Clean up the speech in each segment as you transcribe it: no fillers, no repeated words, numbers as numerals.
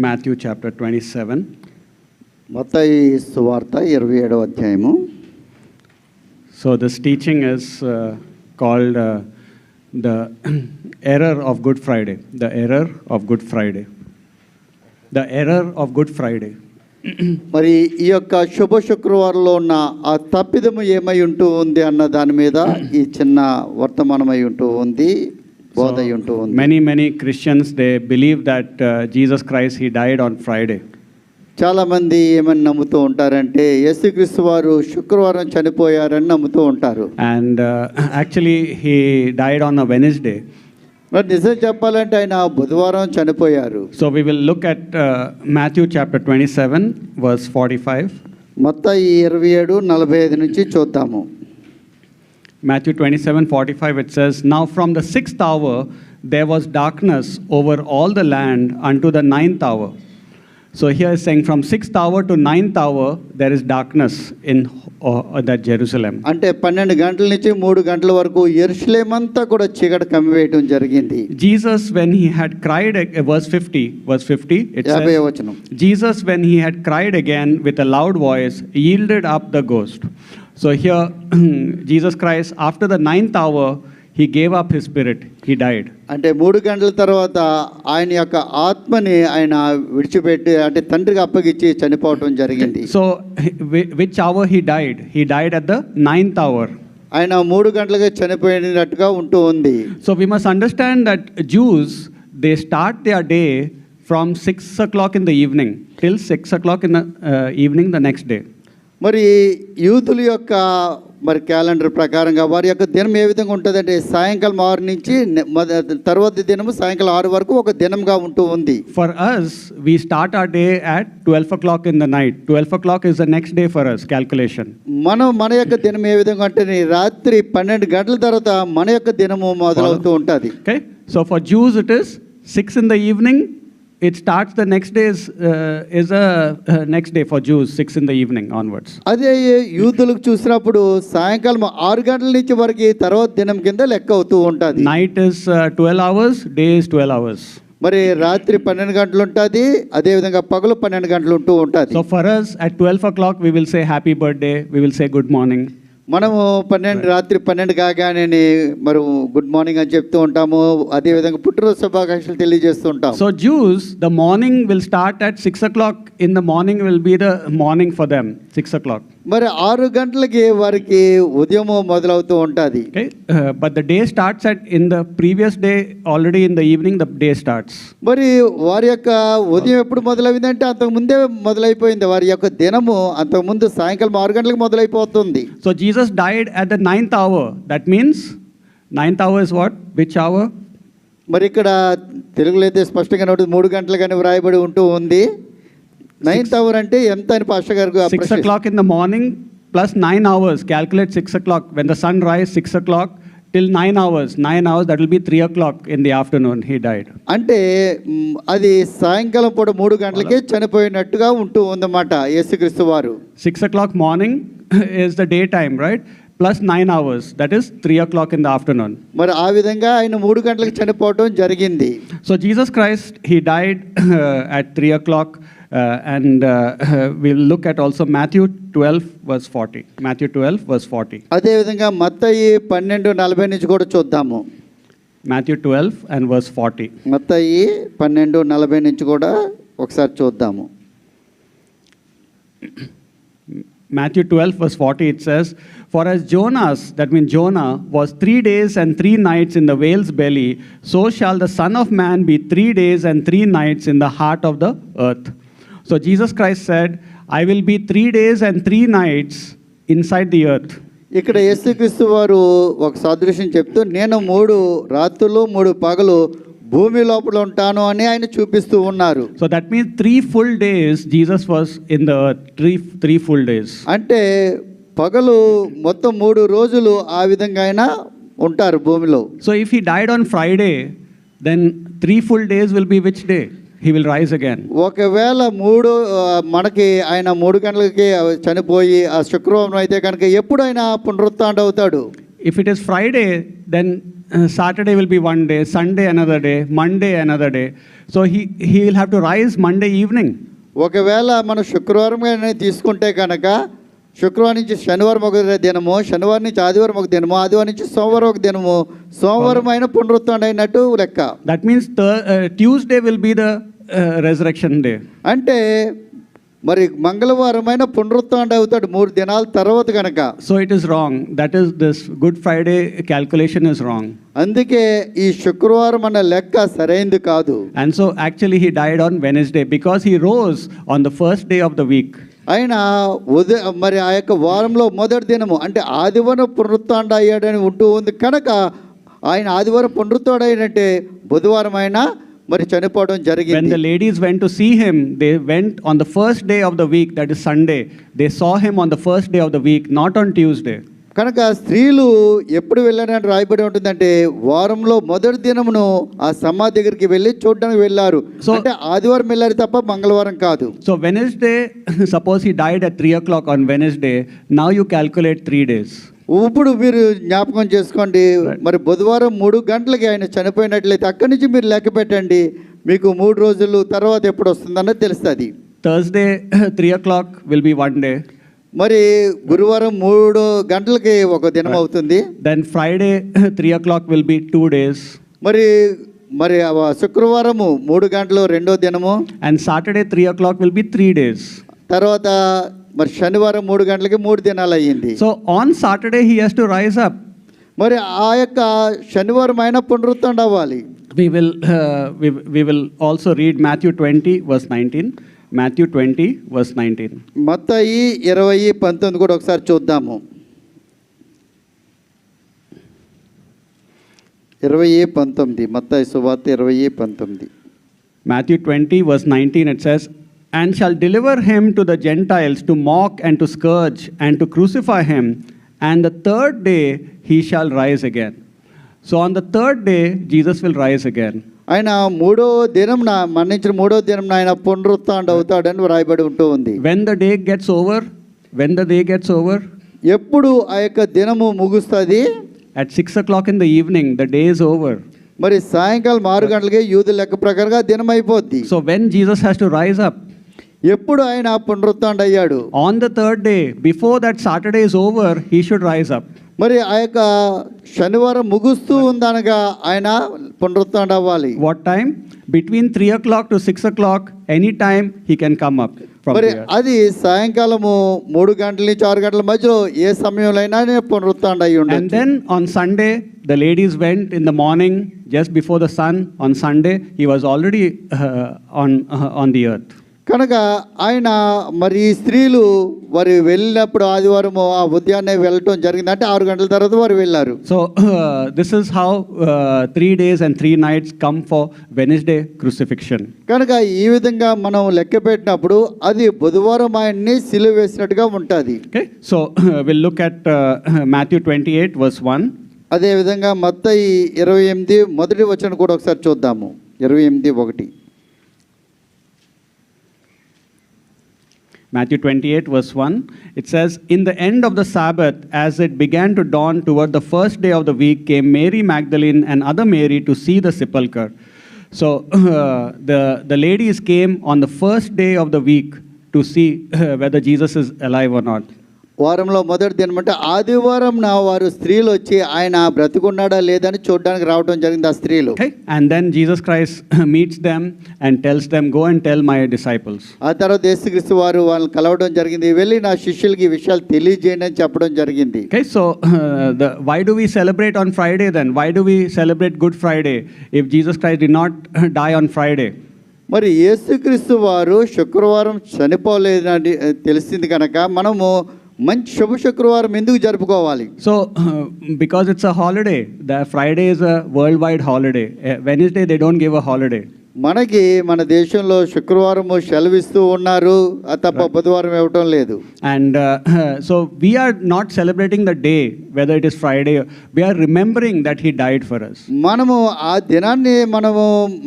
Matthew chapter 27. మత్తయి సువార్త 27వ అధ్యాయము. So this teaching is called the error of Good Friday. The error of Good Friday. The error of Good Friday. మరి ఈ యొక్క శుభ శుక్రవారంలో ఉన్న ఆ తప్పిదము ఏమై ఉంటూ ఉంది అన్న దాని మీద ఈ చిన్న వర్తమానమై ఉంటూ ఉంది, బోధ అయి ఉంటూ ఉంది. Many Christians, they believe that Jesus Christ, he died on Friday. చాలామంది ఏమని నమ్ముతూ ఉంటారంటే యేసుక్రీస్తు వారు శుక్రవారం చనిపోయారని నమ్ముతూ ఉంటారు. And actually he died on a Wednesday. మరి నిజం చెప్పాలంటే ఆయన బుధవారం చనిపోయారు. So we will look at Matthew chapter 27 verse 45. మత్తయి 27:45 నుంచి చూద్దాము. Matthew 27:45 it says, "Now from the 6th hour there was darkness over all the land unto the 9th hour." So here is saying from 6th hour to 9th hour there is darkness in that Jerusalem. అంటే 12 గంటల నుంచి 3 గంటల వరకు యెరూషలేము అంతా కూడా చీకటి కమ్మివేయడం జరిగింది. Jesus when he had cried, verse 50 it says, 50వ వచనం. Jesus when he had cried again with a loud voice yielded up the ghost. So here Jesus Christ after the 9th hour he gave up his spirit, he died. అంటే 3 గంటల తర్వాత ఆయన యొక్క ఆత్మని ఆయన విడిచిపెట్టి అంటే తండ్రికి అప్పగించి చనిపోవటం జరిగింది. So which hour he died? He died at the 9th hour. ఆయన 3 గంటలుగా చనిపోయినట్టుగా ఉంటూ ఉంది. So we must understand that Jews, they start their day from 6 o'clock in the evening till 6 o'clock in the evening the next day. మరి యూదుల యొక్క మరి calendar ప్రకారంగా వారి యొక్క దినం ఏ విధంగా ఉంటుందంటే సాయంకాలం 6 నుంచి తర్వాత దినము సాయంకాలం 6 వరకు ఒక దినంగా ఉంటూ ఉంది. For us, we start our day at 12 o'clock in the night. 12 o'clock is the next day for us, calculation. మన యొక్క దినం ఏ విధంగా అంటే రాత్రి 12 గంటల తర్వాత మన యొక్క దినము మొదలవుతూ ఉంటుంది. Okay, so for Jews it is 6 in the evening. It starts the next day is a next day for Jews, 6 in the evening onwards. అదే యూదులకు చూసినప్పుడు సాయంకాలం 6 గంటల నుంచి వరకు తర్వాత దినం కింద లెక్క అవుతూ ఉంటుంది. Night is 12 hours, day is 12 hours. మరి రాత్రి 12 గంటలు ఉంటుంది, అదే విధంగా పగలు 12 గంటలు ఉంటూ ఉంటుంది. So for us at 12 o'clock we will say happy birthday, we will say good morning. మనము రాత్రి 12 కాగానే మరి గుడ్ మార్నింగ్ అని చెప్తూ ఉంటాము, అదేవిధంగా పుట్టినరోజు శుభాకాంక్షలు తెలియజేస్తూ ఉంటాం. So Jews, the morning will start at 6 o'clock in the morning will be the morning for them, 6 o'clock. మరి 6 గంటలకి వారికి ఉదయం మొదలవుతూ ఉంటుంది. Okay, but the day starts in the previous day, already in the evening the day starts. మరి వారి యొక్క ఉదయం ఎప్పుడు మొదలైందంటే అంతకు ముందే మొదలైపోయింది. వారి యొక్క దినము అంతకు ముందు సాయంకాలం 6 గంటలకు మొదలైపోతుంది. So Jesus died at the 9th hour. That means 9th hour is what? Which hour? మరి ఇక్కడ తెలుగులో అయితే స్పష్టంగా 3 గంటలుగానే వ్రాయబడి ఉంటూ ఉంది. 9th hour అంటే ఎంత అని పాస్టర్ గారు 6 o'clock in the morning plus 9 hours. Calculate 6 o'clock. When the sun rises 6 o'clock till 9 hours. 9 hours, that will be 3 o'clock in the afternoon. He died. అంటే అది సాయంకాలం పూట 3 గంటలకే చనిపోయినట్టుగా ఉంటూ ఉందన్నమాట యేసుక్రీస్తు వారు. 6 o'clock morning is the daytime, right? Plus 9 hours. That is 3 o'clock in the afternoon. మరి ఆ విధంగా ఆయన 3 గంటలకు చనిపోవడం జరిగింది. So Jesus Christ, he died at 3 o'clock. And we'll look at also Matthew 12 verse 40. Matthew 12 verse 40. అదే విధంగా మత్తయి 12:40 నుంచి కూడా చూద్దాము. Matthew 12 and verse 40. మత్తయి 12:40 నుంచి కూడా ఒకసారి చూద్దాము. Matthew 12 verse 40 it says, "For as Jonas, that means Jonah, was 3 days and 3 nights in the whale's belly, so shall the Son of Man be 3 days and 3 nights in the heart of the earth." So Jesus Christ said, "I will be 3 days and 3 nights inside the earth." ఇక్కడ యేసుక్రీస్తు వారు ఒక సాదృశ్యం చెప్తూ నేను 3 రాత్రులు 3 పగలు భూమి లోపల ఉంటాను అని ఆయన చూపిస్తూ ఉన్నారు. So that means 3 full days Jesus was in the earth. 3 full days. అంటే పగలు మొత్తం 3 రోజులు ఆ విధంగా ఆయన ఉంటారు భూమిలో. So if he died on Friday, then 3 full days will be which day? He will rise again. ఒకవేళ మనకి ఆయన 3 గంటలకి చనిపోయి ఆ శుక్రవారం అయితే కనుక ఎప్పుడు ఆయన పునరుత్థానం అవుతాడు? If it is Friday, then Saturday will be one day, Sunday another day, Monday another day. So he will have to rise Monday evening. ఒకవేళ మనం శుక్రవారం తీసుకుంటే కనుక శుక్రవారం నుంచి శనివారం ఒక దినము, శనివారం నుంచి ఆదివారం ఒక దినము, ఆదివారం నుంచి సోమవారం ఒక దినము, సోమవారం అయిన పునరుత్థానం అయినట్టు లెక్క. That means Tuesday will be the resurrection day. అంటే మరి మంగళవారం అయిన పునరుత్థానం అవుతాడు 3 దినాల తర్వాత కనుక. So it is wrong. That is, this Good Friday calculation is wrong. అందుకే ఈ శుక్రవారం అన్న లెక్క సరైనది కాదు. And so actually he died on Wednesday because he rose on the first day of the week. ఆయన మరి ఆ యొక్క వారంలో మొదటి దినము అంటే ఆదివారం పునరుత్థానం అయ్యాడని ఉంటూ ఉంది కనుక ఆయన ఆదివారం పునరుత్థానం అయినట్టే బుధవారం అయినా మరి చనిపోవడం When జరిగింది. the ladies went to see him, they went on the first day of the week, that is Sunday. They saw him on the first day of the week, not on Tuesday. కనుక స్త్రీలు ఎప్పుడు వెళ్ళారని రాయబడి ఉంటుందంటే వారంలో మొదటి దినమును ఆ సమాధి దగ్గరికి వెళ్ళి చూడడానికి వెళ్ళారు. అంటే ఆదివారం వెళ్ళారు తప్ప మంగళవారం కాదు. So Wednesday, suppose he died at 3 o'clock on Wednesday, now you calculate 3 days. ఇప్పుడు మీరు జ్ఞాపకం చేసుకోండి, మరి బుధవారం 3 గంటలకి ఆయన చనిపోయినట్లయితే అక్కడి నుంచి మీరు లెక్క పెట్టండి, మీకు 3 రోజులు తర్వాత ఎప్పుడు వస్తుందన్నది తెలుస్తుంది. Thursday, 3 o'clock will be one day. మరి గురువారం 3 గంటలకి ఒక దినం అవుతుంది. Then Friday, 3 o'clock will be 2 days. మరి మరి శుక్రవారము 3 గంటలు రెండో దినము. And Saturday, 3 o'clock will be 3 days. తర్వాత మరి శనివారం 3 గంటలకి 3 దినాలు అయ్యింది. So on Saturday he has to rise up. మరి ఆ యొక్క శనివారం అయినా పునరుత్థానం అవ్వాలి. We will also read Matthew 20 verse 19. Matthew 20 verse 19. మత్తయి 20:19 కూడా ఒకసారి చూద్దాము. 20:19 మత్తయి సువార్త 20:19. Matthew 20 verse 19, it says, "And shall deliver him to the Gentiles to mock and to scourge and to crucify him, and the third day he shall rise again." So on the third day Jesus will rise again. ఆయన 3వ దినంన మరణించిన 3వ దినంన ఆయన పునరుత్థానం అవుతాడని రాయబడి ఉంటూ ఉంది. When the day gets over, ఎప్పుడు ఆ యొక్క దినము ముగుస్తుంది? at 6 o'clock in the evening, the day is over. మరి సాయంకాలం 6 గంటలకి యూదుల లెక్క ప్రకారంగా దినం అయిపోద్ది. So when Jesus has to rise up, ఎప్పుడు ఆయన పునరుత్థానం అయ్యాడు? on the third day, before that Saturday is over, he should rise up. మరి ఆ యొక్క శనివారం ముగుస్తూ ఉందనగా ఆయన పునరుత్థానం అవ్వాలి. What time? Between 3 o'clock to 6 o'clock, any time he can come up from మరి there. అది సాయంకాలము 3 గంటల నుంచి 6 గంటల మధ్యలో ఏ సమయంలో అయినా పునరుత్థానం అయి And ఉండొచ్చు. then on Sunday, the ladies went in the morning, just before the sun. On Sunday, he was already on the earth. కనుక ఆయన మరి ఈ స్త్రీలు వారు వెళ్ళినప్పుడు ఆదివారము ఆ ఉదయాన్నే వెళ్ళటం జరిగింది. అంటే 6 గంటల తర్వాత వారు వెళ్ళారు. So this is how 3 days and 3 nights come for Wednesday crucifixion. కనుక ఈ విధంగా మనం లెక్క పెట్టినప్పుడు అది బుధవారం ఆయన్ని సిలువ వేసినట్టుగా ఉంటుంది. Okay, so we'll look at Matthew 28 verse 1. అదేవిధంగా మత్తయి 28 మొదటి వచనం కూడా ఒకసారి చూద్దాము. 28:1. Matthew 28 verse 1, it says, "In the end of the Sabbath, as it began to dawn toward the first day of the week, came Mary Magdalene and other Mary to see the sepulchre." So the ladies came on the first day of the week to see whether Jesus is alive or not. వారంలో మొదటి దినం అంటే ఆదివారం వారు స్త్రీలు వచ్చి ఆయన బ్రతికున్నాడా లేదని చూడడానికి రావడం జరిగింది ఆ స్త్రీలు. Okay, and then Jesus Christ meets them and tells them, "Go and tell my disciples." ఆ తర్వాత యేసుక్రీస్తు వారు వాళ్ళని కలవడం జరిగింది. వెళ్ళి నా శిష్యులకి ఈ విషయాలు తెలియజేయండి అని చెప్పడం జరిగింది. Okay, so why do we celebrate on Friday then? Why do we celebrate Good Friday if Jesus Christ did not die on Friday? మరి యేసుక్రీస్తు వారు శుక్రవారం చనిపోలేదని తెలిసింది కనుక మనము మంచి శుభ శుక్రవారం ఎందుకు జరుపుకోవాలి? So because it's a holiday, the Friday is a worldwide holiday. Wednesday they don't give a holiday. మనకి మన దేశంలో శుక్రవారము సెలవిస్తూ ఉన్నారు, తప్ప బుధవారం ఇవ్వటం లేదు. And so we are not celebrating the day, whether it is Friday. We are remembering that he died for us. మనము ఆ దినాన్ని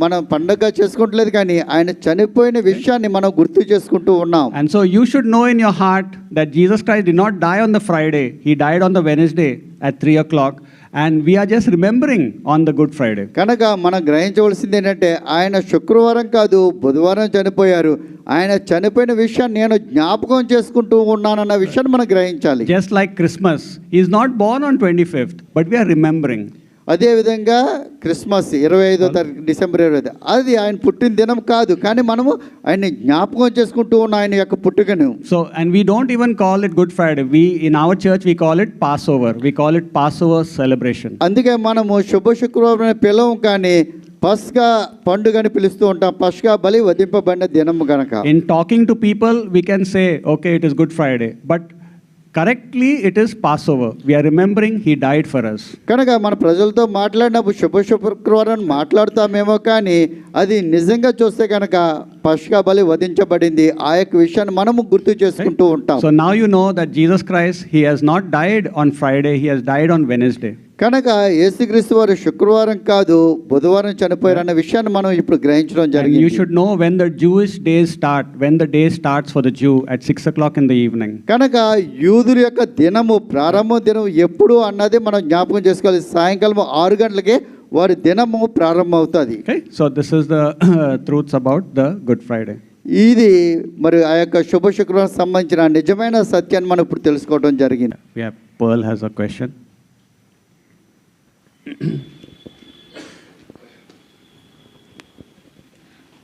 మనం పండగ చేసుకుంటలేదు, కానీ ఆయన చనిపోయిన విషయాన్ని మనం గుర్తు చేసుకుంటూ ఉన్నాం. And so you should know in your heart that Jesus Christ did not die on the Friday. He died on the Wednesday at 3 o'clock. and we are just remembering on the Good Friday. కనుక మనం గ్రహించవలసింది ఏంటంటే ఆయన శుక్రవారం కాదు బుధవారం చనిపోయారు. ఆయన చనిపోయిన విషయాన్ని నేను జ్ఞాపకం చేసుకుంటూ ఉన్నానన్న విషయాన్ని మనం గ్రహించాలి. Just like Christmas, he is not born on 25th, but we are remembering. అదేవిధంగా క్రిస్మస్ 25వ తారీఖు డిసెంబర్ 25 అది ఆయన పుట్టిన దినం కాదు, కానీ మనము ఆయన్ని జ్ఞాపకం చేసుకుంటూ ఉన్న ఆయన యొక్క పుట్టుకను. So, and we don't even call it Good Friday. We, in our church, we call it Passover. We call it Passover celebration. అందుకే మనము శుభ శుక్రవారం అనే పిలవం, కానీ పస్కా పండుగని పిలుస్తూ ఉంటాం. పస్కా బలి వధింపబడిన దినము కనుక. In talking to people, we can say, okay, it is Good Friday. But correctly, it is Passover. We are remembering he died for us. కనుక మన ప్రజలతో మాట్లాడినప్పుడు శుభ శుక్రవారం మాట్లాడతామేమో, కానీ అది నిజంగా చూస్తే కనుక పస్కా బలి వధించబడింది ఆ యొక్క విషయాన్ని మనము గుర్తు చేసుకుంటూ ఉంటాం. So now you know that Jesus Christ, he has not died on Friday, he has died on Wednesday. కనుక యేసుక్రీస్తు వారు శుక్రవారం కాదు బుధవారం చనిపోయారన్న విషయాన్ని మనం ఇప్పుడు గ్రహించడం And జరిగింది. you should know when the Jewish days start, when the day starts for the Jew at 6 o'clock in the evening. కనుక యూదుల యొక్క దినము ప్రారంభ దినం ఎప్పుడు అన్నది మనం జ్ఞాపకం చేసుకోవాలి. సాయంకాలం 6 గంటలకే వారి దినము ప్రారంభం అవుతుంది. Okay, so this is the truths about the Good Friday. ఇది మరి ఆ యొక్క శుభ శుక్రవారం సంబంధించిన నిజమైన సత్యాన్ని మనం ఇప్పుడు తెలుసుకోవడం జరిగింది. Yeah, Pearl has a question.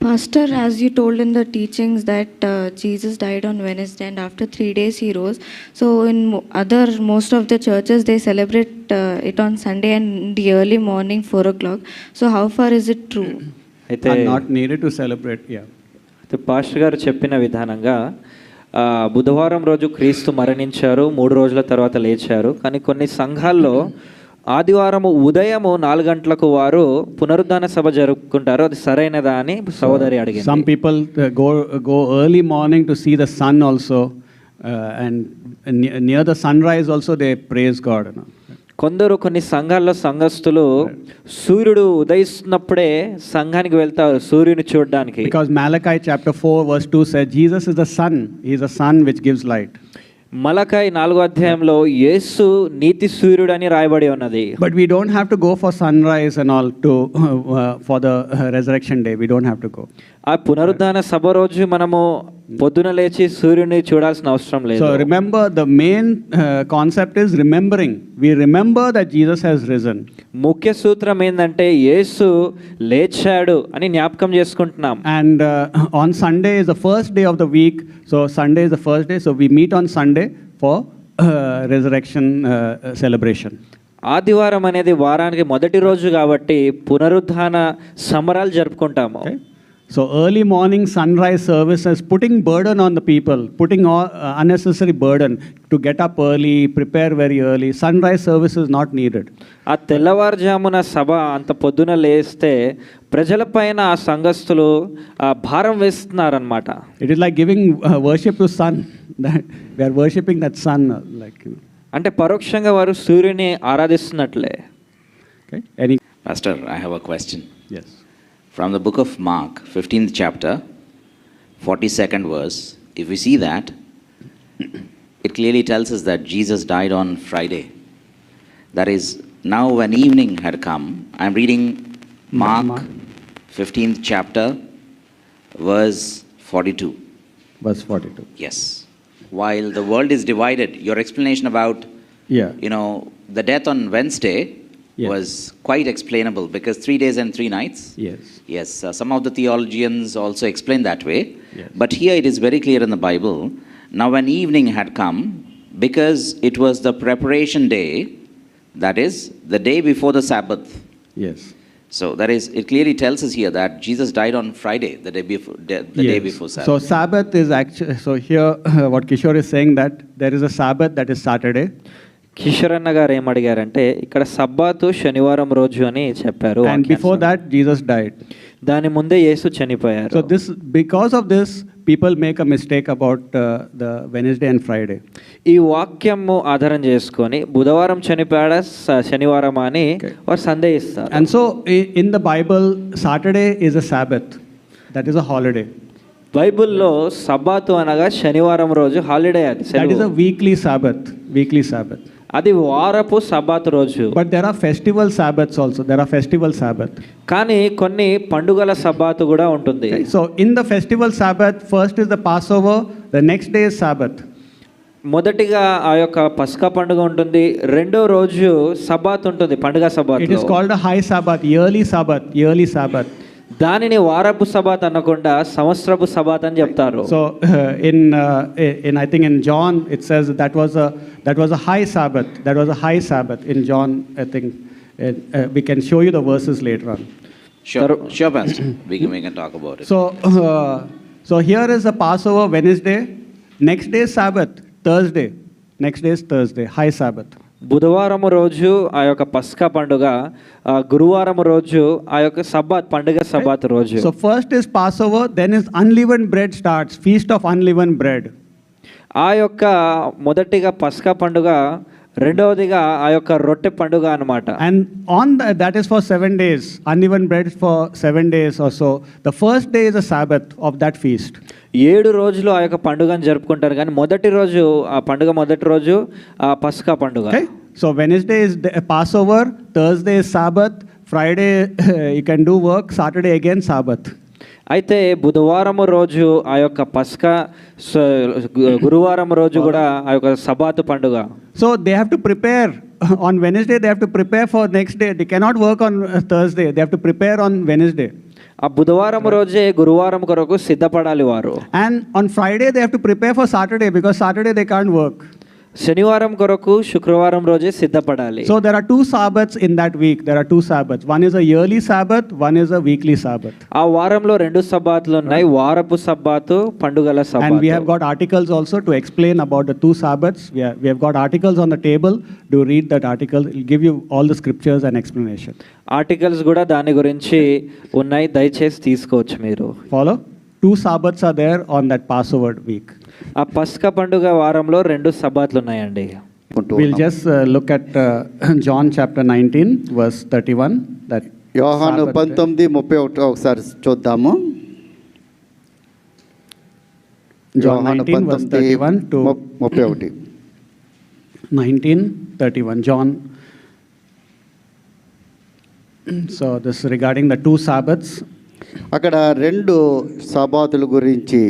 Pastor, as you told in the teachings that Jesus died on Wednesday and after 3 days he rose. So in most of the churches they celebrate it on Sunday and in the early morning 4 o'clock. So how far is it true? అయితే Are not needed to celebrate. Yeah. అయితే pastor గారు చెప్పిన విధానంగా బుధవారం రోజు క్రీస్తు మరణించారు, 3 రోజుల తర్వాత లేచారు. కానీ కొన్ని సంఘాల్లో ఆదివారం ఉదయము 4 గంటలకు వారు పునరుద్ధాన సభ జరుపుకుంటారు. అది సరైనదా అని సహోదరి అడిగింది. Some people go early morning to see the sun also, and near the sunrise also they praise God. You know. కొందరు కొన్ని సంఘాల్లో సంఘస్థులు సూర్యుడు ఉదయిస్తున్నప్పుడే సంఘానికి వెళ్తారు సూర్యుని చూడడానికి. Because Malachi chapter 4 verse 2 said Jesus is the sun. He is the sun which gives light. మలకాయి 4వ అధ్యాయంలో యేసు నీతి సూర్యుడు అని రాయబడి ఉన్నది. But we don't have to go for sunrise and all to for the resurrection day. We don't have to go. ఆ పునరుద్ధాన సభ రోజు మనము పొద్దున లేచి సూర్యుని చూడాల్సిన అవసరం లేదు. So remember, the main concept is remembering. We remember that Jesus has risen. ముఖ్య సూత్రం ఏంటంటే యేసు లేచాడు అని జ్ఞాపకం చేసుకుంటున్నాం. And on Sunday is the first day of the week. So Sunday is the first day. So we meet on Sunday for resurrection celebration. ఆదివారం అనేది వారానికి మొదటి రోజు కాబట్టి పునరుద్ధాన సంబరాలు జరుపుకుంటాము. Okay? So early morning sunrise service is putting burden on the people, putting all unnecessary burden to get up early, prepare very early. Sunrise service is not needed. ఆ తెల్లవారుజామున సభ అంత పొద్దున లేస్తే ప్రజలపైన ఆ సంఘస్థులు భారం వేస్తున్నారనమాట. It is like giving worship to sun. That we are worshipping that sun, like, you know. అంటే పరోక్షంగా వారు సూర్యుని ఆరాధిస్తున్నట్లే. Okay. Any? Pastor, I have a question. Yes. From the book of Mark, 15th chapter, 42nd verse, if we see that, it clearly tells us that Jesus died on Friday. That is, now when evening had come, I'm reading Mark 15th chapter, verse 42. Verse 42. Yes. While the world is divided, your explanation about, Yeah. the death on Wednesday, Yes. was quite explainable because 3 days and 3 nights. Yes. Yes, some of the theologians also explain that way. Yes. But here it is very clear in the Bible. Now when evening had come, because it was the preparation day, that is, the day before the Sabbath. Yes. So that is, it clearly tells us here that Jesus died on Friday, the day before, day before Sabbath. So Sabbath is actually, so here what Kishore is saying, that there is a Sabbath that is Saturday. Kishore అన్న గారు ఏమడిగారంటే ఇక్కడ సబ్బాతు శనివారం రోజు అని చెప్పారు. And before that Jesus died. దాని ముందే యేసు చనిపోయారు. So because of this people make a mistake about the Wednesday and Friday. ఈ వాక్యము ఆధారం చేసుకొని బుధవారం చనిపోయాడా శనివారం అని వారు సందేహిస్తారు. And so in the Bible Saturday is a Sabbath. That is a holiday. బైబిల్లో సబ్బాతు అనగా శనివారం రోజు హాలిడే. అది That is a weekly Sabbath. అది వారపు సబ్బాతు రోజు. But there are festival Sabbaths also. There are festival Sabbath. కానీ కొన్ని పండుగల సబ్బాతు కూడా ఉంటుంది. Okay? So in the festival Sabbath, first is the Passover, the next day is Sabbath. మొదటిగా ఆ యొక్క పస్కా పండుగ ఉంటుంది, రెండో రోజు సబ్బాత్ ఉంటుంది, పండుగ Sabbath. It is called a high Sabbath, yearly Sabbath, yearly Sabbath. దానిని వారపు సబాత్ అనకుండా సంవత్సరపు సబాత్ అని చెప్తారు. So in I think in John it says that was a high Sabbath. That was a high Sabbath in John. I think we can show you the verses later on. Sure, Pastor. We can talk about it. So here is the Passover Wednesday. Next day is Sabbath, Thursday. Next day is Thursday, high Sabbath. బుధవారం రోజు ఆ యొక్క పస్కా పండుగ, గురువారం రోజు ఆ యొక్క సబ్బాత్ పండుగ సబ్బాత్ రోజు. So first is Passover, then is unleavened bread starts, feast of unleavened bread. ఆ యొక్క మొదటిగా పస్కా పండుగ, రెండవదిగా ఆ యొక్క రొట్టె పండుగ అన్నమాట. And on that is for 7 days, unleavened bread for 7 days or so. The first day is a Sabbath of that feast. 7 రోజులు ఆ యొక్క పండుగను జరుపుకుంటారు, కానీ మొదటి రోజు ఆ పండుగ మొదటి రోజు ఆ పస్కా పండుగ. Okay? So Wednesday is Passover, Thursday is Sabbath, Friday you can do work, Saturday again Sabbath. అయితే బుధవారం రోజు ఆ యొక్క పస్కా, గురువారం రోజు కూడా ఆ యొక్క సబాతు పండుగ. So they have to prepare on Wednesday, they have to prepare for next day. They cannot work on Thursday, they have to prepare on Wednesday. ఆ బుధవారం రోజే గురువారం కొరకు సిద్ధపడాలి వారు. And on Friday they have to prepare for Saturday because Saturday they can't work. శనివారం కొరకు శుక్రవారం రోజే సిద్ధపడాలి. So there are 2 Sabbaths in that week. There are 2 Sabbaths. One is a yearly Sabbath, one is a weekly Sabbath. ఆ వారంలో 2 సబ్బాతులు ఉన్నాయి, వారపు సబ్బాతు, పండుగల And సబ్బాతు. we have got articles also to explain about the 2 Sabbaths. We have got articles on the table. Do read that article. It will give you all the scriptures and explanation. Articles కూడా దాని గురించి ఉన్నాయి, దయచేసి తీసుకోవచ్చు మీరు. Follow? 2 Sabbaths are there on that Passover week. ఆ పస్కా పండుగ వారంలో 2 సబ్బాతులు ఉన్నాయండి. We'll just look at John chapter 19 verse 31. That యోహాను Sabbath day. 19:31 ఒకసారి చూద్దాము. John 19 verse 31 to 31. 19:31. John. So this is regarding the 2 Sabbaths. అక్కడ 2 సబాతుల గురించి.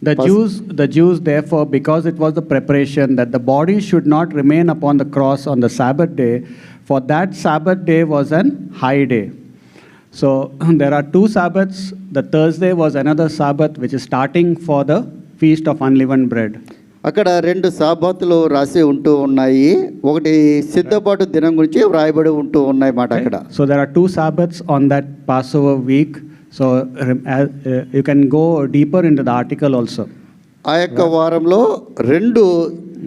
The Jews therefore, because it was the preparation that the body should not remain upon the cross on the Sabbath day, for that Sabbath day was an high day. So there are 2 Sabbaths. The Thursday was another Sabbath which is starting for the feast of unleavened bread. అక్కడ 2 సాబాతులు రాసి ఉంటూ ఉన్నాయి. ఒకటి సిద్ధపాటు దినం గురించి వ్రాయబడి ఉంటూ ఉన్నాయి మాట అక్కడ. So there are 2 Sabbaths on that Passover week. So you can go deeper into the article also. ఆ యొక్క వారంలో 2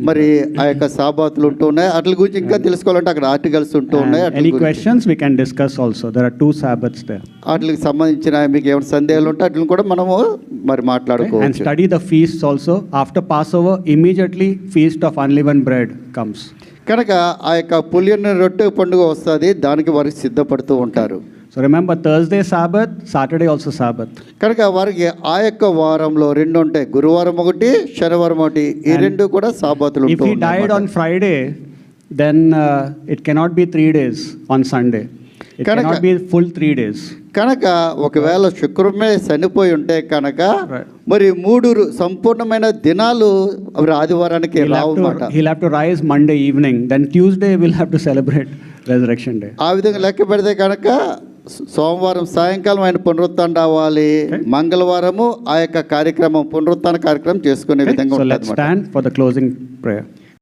మరి ఆ యొక్క సాబాతులు ఉంటూ ఉన్నాయి. వాటి గురించి ఇంకా తెలుసుకోవాలంటే అక్కడ ఆర్టికల్స్ ఉంటూ ఉన్నాయి. Any questions we can discuss also. There are 2 Sabbaths there. వాటికి సంబంధించిన మీకు ఏమైనా సందేహాలు ఉంటే వాటిని కూడా మనము మరి మాట్లాడుకోవచ్చు. And study the feasts also. After Passover, immediately feast of unleavened bread comes. కనుక ఆ యొక్క పులియని రొట్టె పండుగ వస్తుంది, దానికి వారికి సిద్ధపడుతూ ఉంటారు. So remember, Thursday Sabbath, Saturday also Sabbath. కనుక వారికి ఆ యొక్క వారంలో 2 ఉంటాయి, గురువారం ఒకటి, శనివారం ఒకటి. ఈ 2 కూడా సాబాతులు If he died on Friday, then it cannot be 3 days on Sunday. It cannot be full 3 days. కనుక ఒకవేళ శుక్రమే చనిపోయి ఉంటే కనుక మరి 3 సంపూర్ణమైన దినాలు ఆదివారానికి రావు మాట. He'll have to rise Monday evening. Then Tuesday we'll have to celebrate Resurrection Day. ఆ విధంగా లెక్క పెడితే కనుక సోమవారం సాయంకాలం ఆయన పునరుత్థానం రావాలి, మంగళవారము ఆ యొక్క కార్యక్రమం పునరుత్థాన కార్యక్రమం చేసుకునే విధంగా So ఉంటుంది. let's stand for the closing prayer.